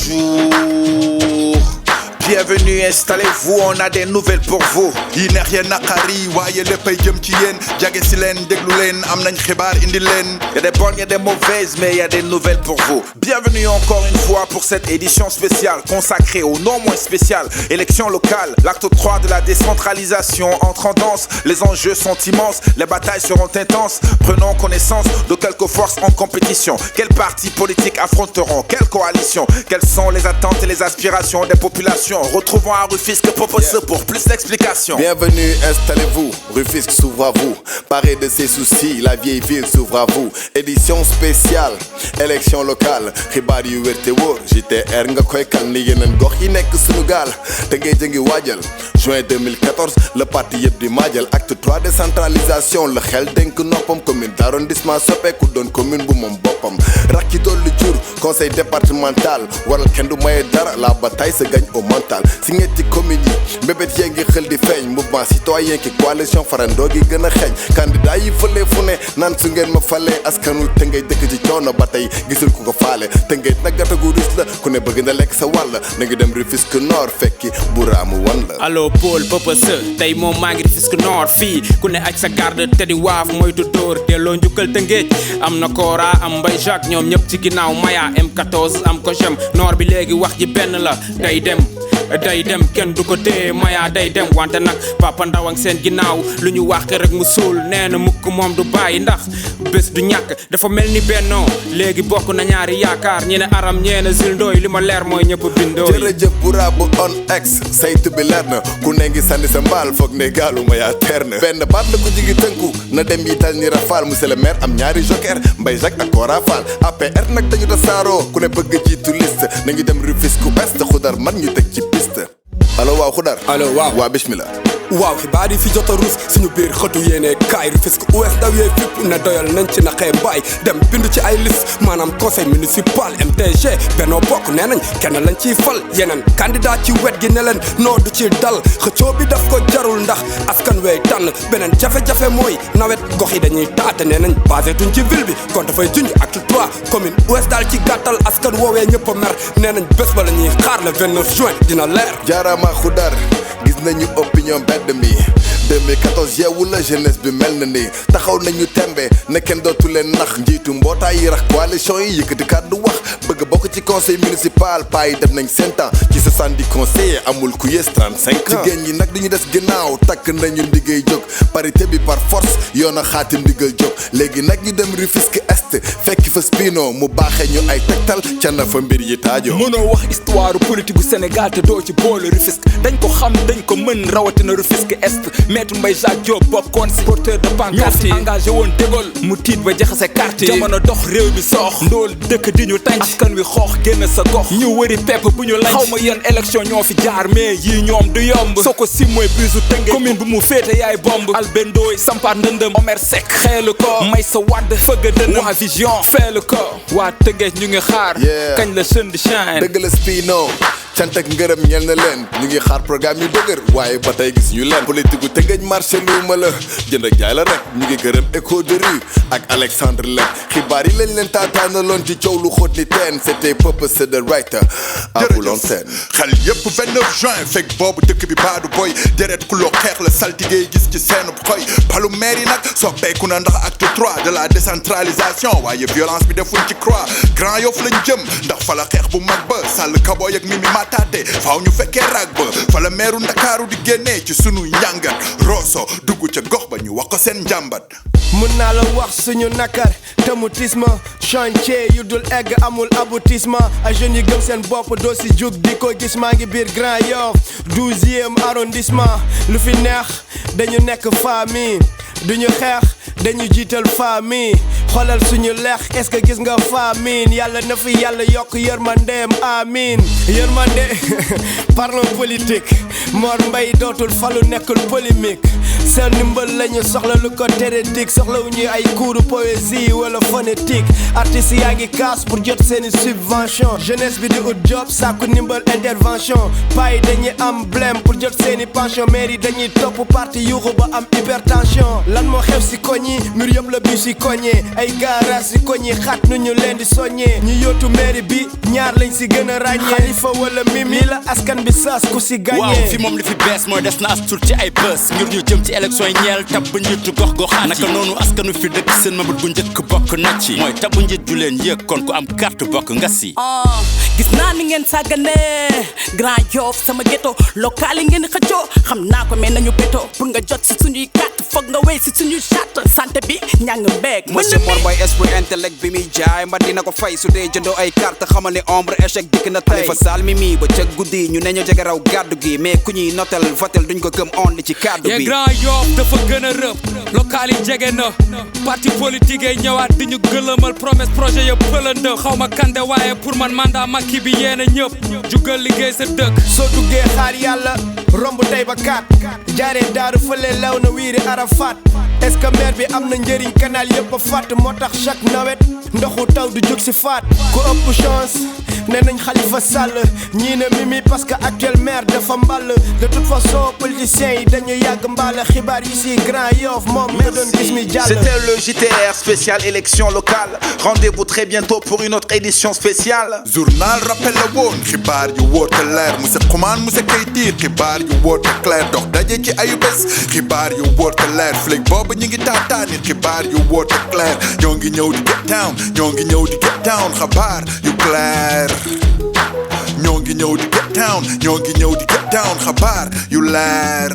bonjour. Bienvenue, installez-vous, on a des nouvelles pour vous. yi neex ya naqari waaye léppay jëm ci yéen jage si leen déglu leen am nañ xibaar indi leen. Y a des bonnes, y a des mauvaises, mais y a des nouvelles pour vous. Bienvenue encore une fois pour cette édition spéciale consacrée au non moins spécial élection locale. L'acte 3 de la décentralisation entre en danse. Les enjeux sont immenses, les batailles seront intenses. Prenons connaissance de quelques forces en compétition. Quels partis politiques affronteront quelles coalitions? Quelles sont les attentes et les aspirations des populations? Retrouvons à Rufisque Popose pour plus d'explications. Bienvenue, installez-vous, Rufisque s'ouvre à vous. Paré de ses soucis, la vieille ville s'ouvre à vous. Édition spéciale, élection locale. xibaar yu wér te wóor JTR nga koy kal ni yeneen gox yi nekk sunu gaal. te ngay jëngi waajal juin 2014 le parti yëpp di maajal. acte 3 décentralisation la xel dénk noppam. commune d'arrondissement soppeeku doon commune bu moom boppam. rakki dolli jur conseil départemental waral kenn du maye dara la bataille se gagne au mental. si ñetti commune yi mbébét yee ngi xel di feeñ. mouvement citoyen ki coalition farandoo gi gën a xeeñ. candidat yi fële fu ne naan su ngeen ma falee askanu te ngay dëkk ci coono ba tey gisul ku ko faale. te ngay nag gatagu ris la ku ne bëgg na lekk sa wàll. na ngi dem Rufisque Nord fekki buraamu wan la. allo Paul Popose tey moom maa ngi Rufisque Nord fii ku ne aj sa garde te di waaf moytu dóor delloo njukkal Tëngéej. am na Kora am Mbaye Jacques ñoom ñëpp ci ginnaaw Maya M14 am ko Jem Nord bi léegi wax ji benn la day dem kenn du ko téye Maya day dem wante nag Papa Ndaw ak seen ginnaaw lu ñu wax rek mu suul nee na mukk moom du bàyyi ndax bés du ñàkk dafa mel ni bennoo léegi bokk na ñaari yaakaar ñi ne aram ñee na zil ndooy li ma leer mooy ñëpp bindooy. jërëjëf Boura bu on ex saytu bi leer na ku ne ngi sànni sa mbaal foog ne gaalu Maya teer na benn baat la ko jigi tënku na dem yi tal ni rafal monsieur le maire am ñaari joker Mbaye Jacques ak Kora Fall APR nag dañu tasaaroo ku ne bëgg jiitu liste nañu dem Rufisque Ouest xudar man ñu teg ci piste. allo waaw xudar. allo waaw waa bismillah. waaw xibaar yi fi jot a ruus suñu biir xëtu yéene kaay Rufisque Ouest ndaw yee fépp ne doyal nañ ci naqee mbaay dem bindu ci ay liste maanaam conseil municipal MTG Benno Bokk nee nañ kenn lañ ciy fal yeneen candidat ci wet gi ne leen noo du ci dal xëccoo bi daf ko jarul ndax askan wey tànn beneen jafe-jafe mooy nawet gox yi dañuy taate nee nañ basé tuñ ci ville bi kon dafay junj acte 3 commune Ouest daal ci gàttal askan woowee ñëpp a mer nee nañ bés ba la ñuy xaar le 29 juin dina leer. jaaraama xudar gis nañu opinion mbedd mi 2014 yeewu la jeunesse bi mel na ni taxaw nañu tembe ne kenn dootu leen nax njiitu mbootaay yi rax coalition yi yëkkati kàddu wax bëgg bokk ci conseil municipal paa yi def nañ 5 ans ci 70 conseillers amul ku yées 35 ans jigéen ñi nag duñu des ginnaaw takk nañu ndiggéey jóg parité bi par force yoon a xaatim ndigal jóg léegi nag ñu dem Rufisque Est fekki fa Spino mu baaxee ñu ay tegtal ca na fa mbir yi taajoo. mënoo wax histoire politique bu Sénégal te doo ci boole Rufisque dañ ko xam dañ ko mën rawatina Rufisque Est maître Mbaye Jacques Diop bokkoon si porteur de pancarte yi engagé woon Dégol mu tiit ba jaxase carte yi jamono dox réew mi soox ndool dëkk di ñu tànc askan wi xoox génn sa gox ñu wëri pepp bu ñu lañ xaw ma yenn élection ñoo fi jaar mais yii ñoom du yomb soo ko si mooy bisu Tëngéej commune bu mu féete yaay bomb albendooy sampaat ndëndëm Omer Seck xeelu ko may sa wadd fëgg dënëm waa vision feelu ko waa Tëngéej ñu ngi xaar kañ la sun di shine dëgg la Spino cant ak ngërëm ñel na leen ñu ngi xaar programme yu dëgër waaye ba tey gis ñu leen politique gu Tëngéej marché luuma la jënd ak jaay la rek ñu ngi gërëm écho de rue ak Alexandre Len xibaar yi lañ leen taataanaloon ci coow lu xóot ni teen c'était Popose the writer à vous l'antenne xel yëpp 29 juin fekk boobu dëkk bi baadu boy deret ku loo xeex la saltige yi gis ci seen xoy palu maire yi nag soppeeku na ndax acte 3 de la décentralisation waaye violence bi defuñ ci croix Grand Yoff lañ jëm ndax fa la xeex bu mag ba Sall Kaboy ak Mimi Matate faaw ñu fekkee rag ba fa la meeru Ndakaaru di génnee ci sunu njàngat Rosso dugg ca gox ba ñu wax ko seen njàmbat. mën naa la wax suñu nakar thématisme chantier yu dul egg amul aboutissement ay jeunes yi gëm seen bopp doo si jug di ko gis maa ngi biir Grand Yoff 12e arrondissement lu fi neex dañu nekk famille duñu xeex dañu jiital famille xoolal suñu leex est-ce que gis nga famine yàlla na fi yàlla yokk yërmandeem amin yërmande parlons politique Mor Mbaye dootul falu nekkul polémique seen ndimbal lañu soxla lu ko tere dik soxlawuñu ay cours de poésie wala phonétique artistes yaa ngi kaas pour jot seeni subvention jeunesse bi di ut job sàkku ndimbal intervention pay dañuy am blème pour jot seeni pension mairie dañuy topp parti yuuxu ba am hypertension lan moo xew si koñ yi mur yëpp la bi si koñee ay garage si koñ yi xat nu ñu leen di soññee ñu yóotu mairie bi ñaar lañ si gën a ràññee Khalifa wala Mimi la askan bi saas ku si gagné waaw fi moom li fi bees mooy des na as tur ci ay bës ngir ñu jëm ci élection yi ñeel tab bu njiitu gox goxaan naka noonu askanu fi dëkk seen mabut bu njëkk bokk na ci mooy tab bu njiit ju leen yëg kon ku am carte bokk nga si gis naa ni ngeen sàggane Grand Yoff sama ghetto local yi ngeen di xëccoo xam naa ko mais nañu béto pour nga jot si suñuy carte foog nga wéy si suñuy charte santé bi ñàng mbeeg monsieur Mor Mbaye esprit intellect bi muy jaay mba dina ko fay su dee jëndoo ay carte xamal ni ombre échec dikk na tey fa sal mi ba ca guddi ñu ne ñu jege raw gàddu gi mais ku ñuy notel votel duñ ko gëm on li ci kaddu bi Grand Yoff dafa gën a rëb local yi jege na parti politique yi ñëwaat di ñu gëlëmal promesse projet yëpp pëlëndë xaw ma kande waaye pour man mandat Macky bi yéena ñëpp jugal liggéey sa dëkk soo duggee xaar yàlla romb tey ba kaat jaaree daaru fële law na wiiri Arafat est-ce que maire bi am na njëriñ canal yëpp a fàtt moo tax chaque nawet ndoxu taw du jóg si faat ku ëpp chance ne nañ Khalifa Sall ñii ne Mimi parce que actuel maire dafa mball de toute façon politiciens yi dañu yàgg mball xibaar yi si Grand Yoff moom nga doon gis mi jàll. C'était le JTR spécial élection locale. Rendez-vous très bientôt pour une autre édition spéciale. Journal rappel la woon xibaar yu wóote leer monsieur Xuman monsieur Keyti xibaar yu wóote clair dox daje ci ayu bés xibaar yu wóote leer flic boobu ñu ngi taataani xibaar yu wóote clair ñoo ngi ñëw di get down ñoo ngi ñëw di get down xabaar yu clair ñoo ngi ñëw di get down ñoo ngi ñëw di get down xabaar yu leer